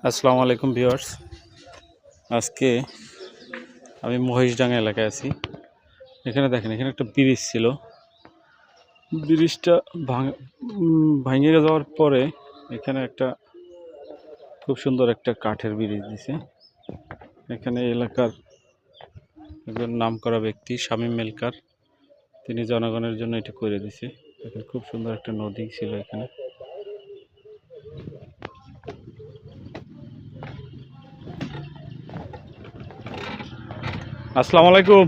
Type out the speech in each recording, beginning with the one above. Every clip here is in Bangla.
আসসালামু আলাইকুম ভিউয়ার্স। আজকে আমি মহিষডাঙ্গা এলাকায় আছি। এখানে দেখেন, এখানে একটা ব্রিজ ছিল। ব্রিজটা ভেঙে যাওয়ার পরে এখানে একটা খুব সুন্দর একটা কাঠের ব্রিজ দিছে। এখানে এলাকার একজন নামকরা ব্যক্তি শামীম মেলকার, তিনি জনগণের জন্য এটা করে দিছে। এখানে খুব সুন্দর একটা নদী ছিল এখানে। আসসালামু আলাইকুম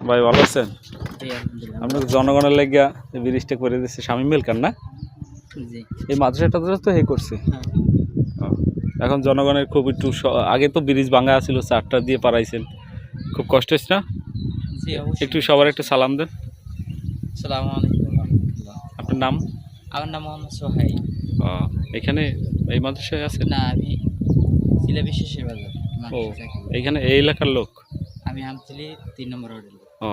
ভাই, ভালো আছেন? আপনার জনগণের লাগিয়া ব্রিজটা করে দিচ্ছে শামীম মেলকার না? এই মাদ্রাসাটা তো হে করছে। এখন জনগণের খুব একটু আগে তো ব্রিজ ভাঙা ছিল, চারটা দিয়ে পারাইছেন, খুব কষ্ট হচ্ছে না? একটু সবার একটু সালাম দেন। আসসালামু আলাইকুম। আপনার নাম? আমার নাম মোহাম্মদ সোহাইল। এখানে এই মাদ্রাসায় আছেন? না, আমি সিলেট বিশ্বের বাজার। ও, এইখানে এই এলাকার লোক? আমি আমতলি 3 নম্বর হোটেল। ও,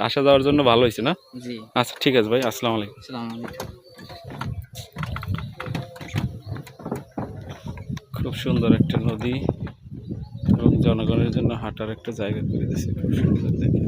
আসা যাওয়ার জন্য ভালো হয়েছে না? জি, আচ্ছা, ঠিক আছে ভাই, আসসালামু আলাইকুম। আসসালামু আলাইকুম। খুব সুন্দর একটা নদী এবং জনগণের জন্য হাঁটার একটা জায়গা করে দিয়েছে, খুব সুন্দর দেখে।